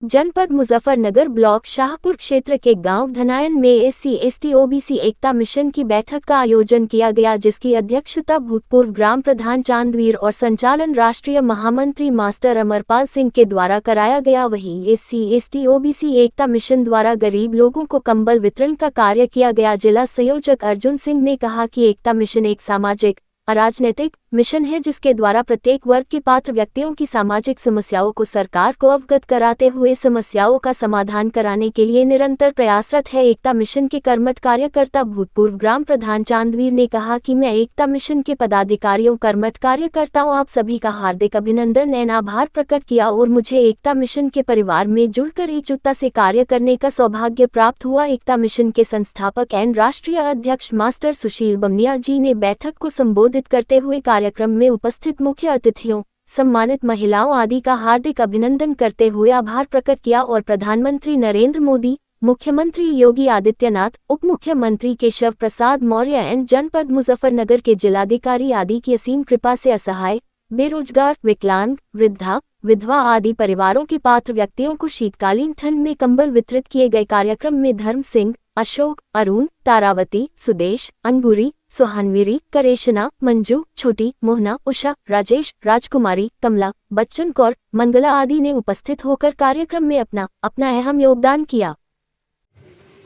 जनपद मुजफ्फरनगर ब्लॉक शाहपुर क्षेत्र के गांव धनायन में SC/ST OBC एकता मिशन की बैठक का आयोजन किया गया, जिसकी अध्यक्षता भूतपूर्व ग्राम प्रधान चांदवीर और संचालन राष्ट्रीय महामंत्री मास्टर अमरपाल सिंह के द्वारा कराया गया। वहीं SC/ST OBC एकता मिशन द्वारा गरीब लोगों को कंबल वितरण का कार्य किया गया। जिला संयोजक अर्जुन सिंह ने कहा कि एकता मिशन एक सामाजिक अराजनैतिक मिशन है, जिसके द्वारा प्रत्येक वर्ग के पात्र व्यक्तियों की सामाजिक समस्याओं को सरकार को अवगत कराते हुए समस्याओं का समाधान कराने के लिए निरंतर प्रयासरत है। एकता मिशन के कर्मठ कार्यकर्ता भूतपूर्व ग्राम प्रधान चांदवीर ने कहा कि मैं एकता मिशन के पदाधिकारियों, कर्मठ कार्यकर्ताओं, आप सभी का हार्दिक अभिनंदन एवं आभार प्रकट किया और मुझे एकता मिशन के परिवार में जुड़कर एकजुटता से कार्य करने का सौभाग्य प्राप्त हुआ। एकता मिशन के संस्थापक एवं राष्ट्रीय अध्यक्ष मास्टर सुशील बमनिया जी ने बैठक को संबोधित करते हुए कार्यक्रम में उपस्थित मुख्य अतिथियों, सम्मानित महिलाओं आदि का हार्दिक अभिनंदन करते हुए आभार प्रकट किया और प्रधानमंत्री नरेंद्र मोदी, मुख्यमंत्री योगी आदित्यनाथ, उप मुख्यमंत्री केशव प्रसाद मौर्य एवं जनपद मुजफ्फरनगर के जिलाधिकारी आदि की असीम कृपा से असहाय, बेरोजगार, विकलांग, वृद्धा, विधवा आदि परिवारों के पात्र व्यक्तियों को शीतकालीन ठंड में कंबल वितरित किए गए। कार्यक्रम में धर्म सिंह, अशोक, अरुण, तारावती, सुदेश, अंगूरी, सोहानवीरी, करेशना, मंजू, छोटी, मोहना, उषा, राजेश, राजकुमारी, कमला, बच्चन कौर, मंगला आदि ने उपस्थित होकर कार्यक्रम में अपना अहम योगदान किया।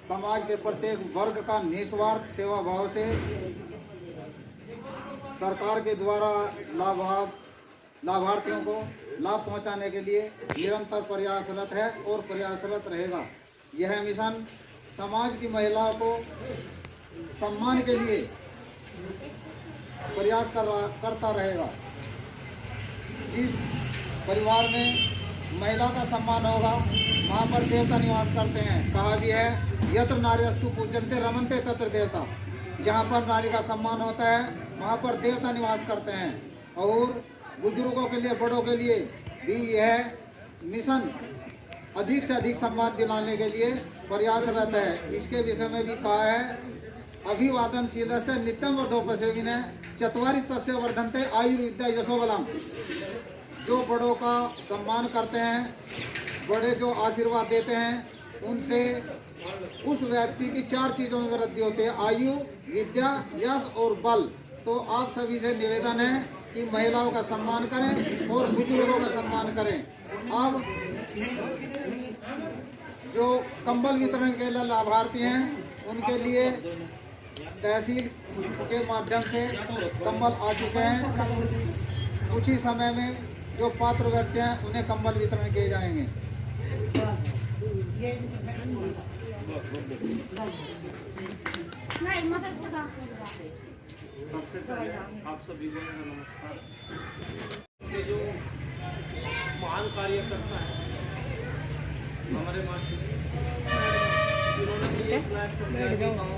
समाज के प्रत्येक वर्ग का निस्वार्थ सेवा भाव से सरकार के द्वारा लाभार्थियों को लाभ पहुंचाने के लिए निरंतर प्रयासरत है और प्रयासरत रहेगा। यह मिशन समाज की महिलाओं को सम्मान के लिए प्रयास करता रहेगा। जिस परिवार में महिला का सम्मान होगा वहाँ पर देवता निवास करते हैं। कहा भी है, यत्र नार्यस्तु पूज्यन्ते रमन्ते तत्र देवता। जहाँ पर नारी का सम्मान होता है वहाँ पर देवता निवास करते हैं। और बुजुर्गों के लिए, बड़ों के लिए भी यह मिशन अधिक से अधिक सम्मान दिलाने के लिए प्रयासरत है। इसके विषय में भी कहा है, अभिवादनशीलस्य नित्यं वर्धोपसेविने चत्वारि तस्य वर्धन्ते आयुर्विद्या यशोबलम्। जो बड़ों का सम्मान करते हैं, बड़े जो आशीर्वाद देते हैं, उनसे उस व्यक्ति की 4 चीज़ों में वृद्धि होती है, आयु, विद्या, यश और बल। तो आप सभी से निवेदन है कि महिलाओं का सम्मान करें और बुजुर्गों का सम्मान करें। अब जो कंबल वितरण के लिए लाभार्थी हैं, उनके लिए तहसील के माध्यम से कंबल आ चुके हैं। कुछ ही समय में जो पात्र व्यक्ति हैं उन्हें कंबल वितरण किए जाएंगे। सबसे पहले आप सभी को मेरा नमस्कार। ये जो महान कार्यकर्ता है हमारे मास्टर जी, इन्होंने मुझे इस लायक समझा कि गाँव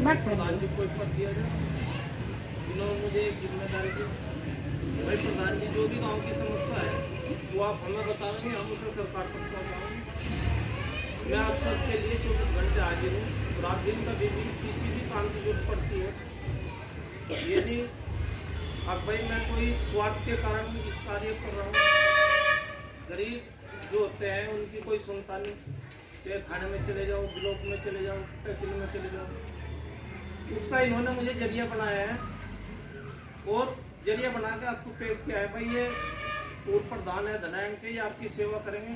में प्रधान जी को पद दिया जाए। इन्होंने मुझे एक जिम्मेदारी दी, भाई प्रधान जी जो भी गाँव की समस्या है वो आप हमें बताएंगे, हम उसे सरकार तक पहुँचाएंगे। मैं आप सबके लिए 24 घंटे हाजिर हूँ। रात दिन कभी भी किसी भी काम की जरूरत पड़ती है। ये नहीं अब भाई मैं कोई स्वार्थ के कारण इस कार्य कर रहा हूँ। गरीब जो होते हैं उनकी कोई सुनता नहीं, चाहे थाने में चले जाओ, ब्लॉक में चले जाओ, तहसील में चले जाओ। उसका इन्होंने मुझे जरिया बनाया है और जरिया बना के आपको पेश किया है। भाई ये पूर्व प्रधान है धनायन के, ये आपकी सेवा करेंगे।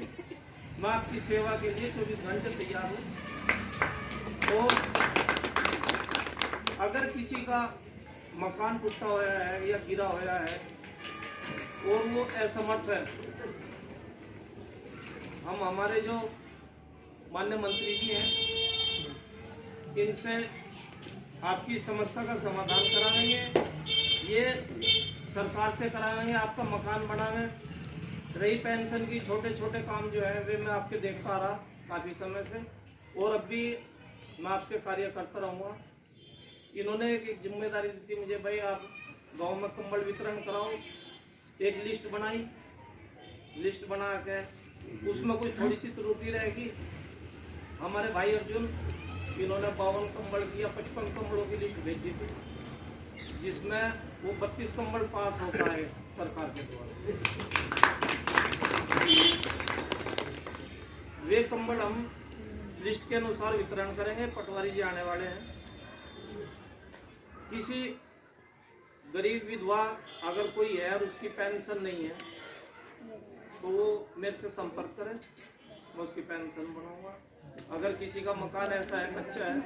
मैं आपकी सेवा के लिए 24 घंटे तैयार हूँ। और अगर किसी का मकान टूटा हुआ है या गिरा हुआ है और वो असमर्थ है, हम हमारे जो माननीय मंत्री जी हैं इनसे आपकी समस्या का समाधान कराएंगे। ये सरकार से कराएंगे, आपका मकान बनाएंगे। रही पेंशन की छोटे छोटे काम जो है वे मैं आपके देखता रहा काफ़ी समय से, और अब भी मैं आपके कार्य करता रहूँगा। इन्होंने एक जिम्मेदारी दी थी मुझे, भाई आप गांव में कंबल वितरण कराओ। एक लिस्ट बनाई, लिस्ट बना के उसमें कुछ थोड़ी सी त्रुटि रहेगी। हमारे भाई अर्जुन, इन्होंने 52 कंबल की या 55 कंबलों की लिस्ट भेजी थी, जिसमें वो 32 कंबल पास होता है। सरकार के द्वारा। वे कंबल हम लिस्ट के अनुसार वितरण करेंगे। पटवारी जी आने वाले हैं। किसी गरीब विधवा अगर कोई है और उसकी पेंशन नहीं है तो वो मेरे से संपर्क करें, मैं उसकी पेंशन बनाऊंगा। अगर किसी का मकान ऐसा है, कच्चा है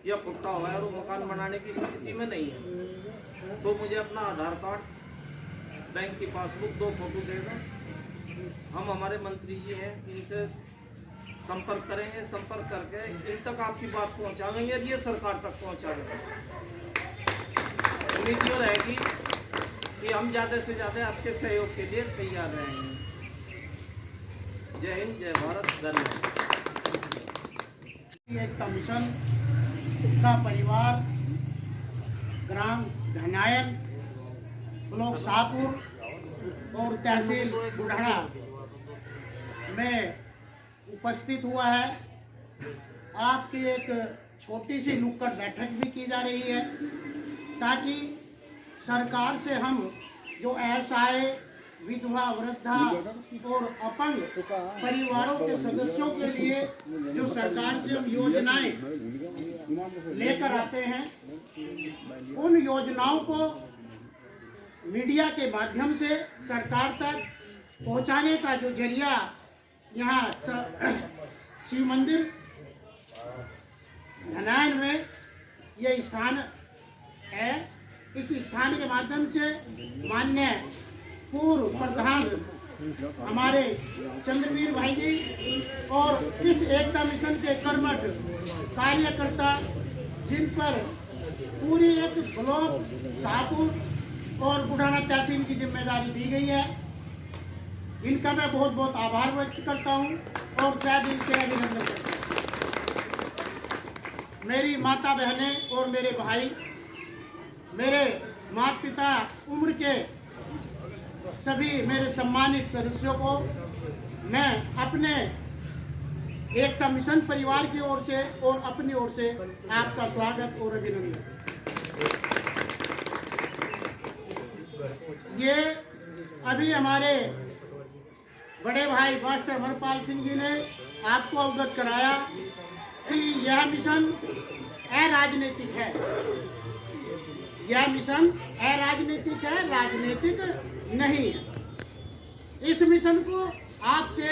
या फुटा हुआ है और वो मकान बनाने की स्थिति में नहीं है तो मुझे अपना आधार कार्ड, बैंक की पासबुक, 2 फोटो देगा। हम हमारे मंत्री जी हैं, इनसे संपर्क करेंगे। संपर्क करके इन तक आपकी बात पहुंचाएंगे और ये सरकार तक पहुंचाएंगे। उम्मीद ये रहेगी कि हम ज़्यादा से ज़्यादा आपके सहयोग के लिए तैयार रहेंगे। जय हिंद, जय भारत, धन्यवाद। एकता मिशन का परिवार ग्राम धनायन, ब्लॉक शाहपुर और तहसील बुढ़ाना में उपस्थित हुआ है। आपकी एक छोटी सी नुक्कड़ बैठक भी की जा रही है ताकि सरकार से हम जो असहाय, विधवा, वृद्धा और अपंग परिवारों के सदस्यों के लिए जो सरकार से हम योजनाएं लेकर आते हैं, उन योजनाओं को मीडिया के माध्यम से सरकार तक पहुंचाने का जो जरिया यहाँ शिव मंदिर धनायन में यह स्थान है। इस स्थान के माध्यम से माननीय पूर्व प्रधान हमारे चंद्रवीर भाई जी और इस एकता मिशन के कर्मठ कार्यकर्ता, जिन पर पूरी एक ब्लॉक शाहपुर और बुढ़ाना तहसील की जिम्मेदारी दी गई है, इनका मैं बहुत बहुत आभार व्यक्त करता हूं और शायद इनसे अभिनंदन करता हूं। मेरी माता बहनें और मेरे भाई, मेरे माता पिता, उम्र के सभी मेरे सम्मानित सदस्यों को मैं अपने एकता मिशन परिवार की ओर से और अपनी ओर से आपका स्वागत और अभिनंदन। ये अभी हमारे बड़े भाई मास्टर अमरपाल सिंह जी ने आपको अवगत कराया कि यह मिशन अराजनीतिक है। यह मिशन अराजनीतिक है, राजनीतिक नहीं है। इस मिशन को आपसे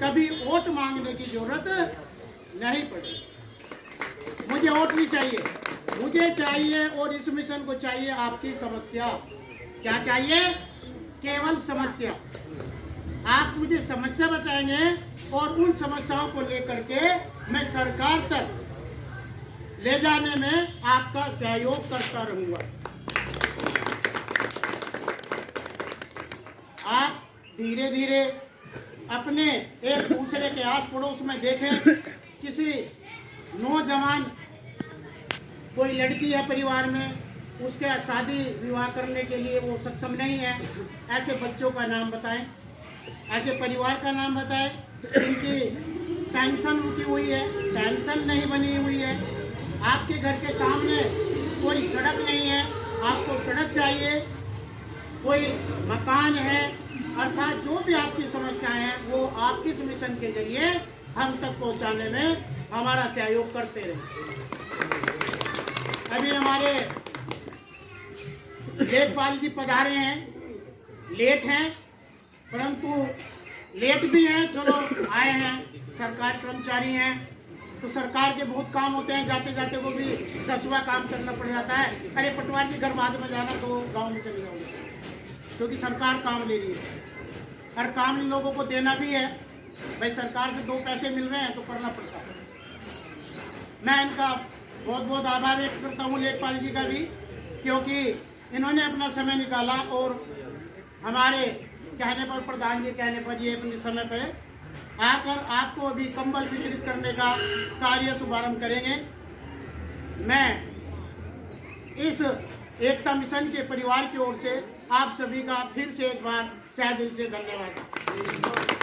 कभी वोट मांगने की जरूरत नहीं पड़ी। मुझे वोट नहीं चाहिए, मुझे चाहिए और इस मिशन को चाहिए आपकी समस्या। क्या चाहिए? केवल समस्या। आप मुझे समस्या बताएंगे और उन समस्याओं को लेकर के मैं सरकार तक ले जाने में आपका सहयोग करता रहूंगा। आप धीरे धीरे अपने एक दूसरे के आस पड़ोस में देखें, किसी नौजवान कोई लड़की है परिवार में, उसके शादी विवाह करने के लिए वो सक्षम नहीं है, ऐसे बच्चों का नाम बताएं, ऐसे परिवार का नाम बताएं। इनकी पेंशन रुकी हुई है, पेंशन नहीं बनी हुई है। आपके घर के सामने कोई सड़क नहीं है, आपको सड़क चाहिए, कोई मकान है, अर्थात जो भी आपकी समस्याएं हैं वो आपकी इस मिशन के जरिए हम तक पहुंचाने में हमारा सहयोग करते रहे। अभी हमारे लेखपाल जी पधारे हैं, लेट हैं, परंतु लेट भी हैं, चलो आए हैं, सरकार कर्मचारी हैं तो सरकार के बहुत काम होते हैं, जाते जाते को भी 10वां काम करना पड़ जाता है। अरे पटवारी जी घर बाद में जाना तो गांव में चले जाओगे, क्योंकि सरकार काम ले रही है। हर काम इन लोगों को देना भी है, भाई सरकार से 2 पैसे मिल रहे हैं तो करना पड़ता है। मैं इनका बहुत बहुत आभार व्यक्त करता हूँ, लेखपाल जी का भी, क्योंकि इन्होंने अपना समय निकाला और हमारे कहने पर, प्रधान जी कहने पर ये अपने समय पर आकर आपको अभी कंबल वितरित करने का कार्य शुभारंभ करेंगे। मैं इस एकता मिशन के परिवार की ओर से आप सभी का फिर से एक बार तहे दिल से धन्यवाद।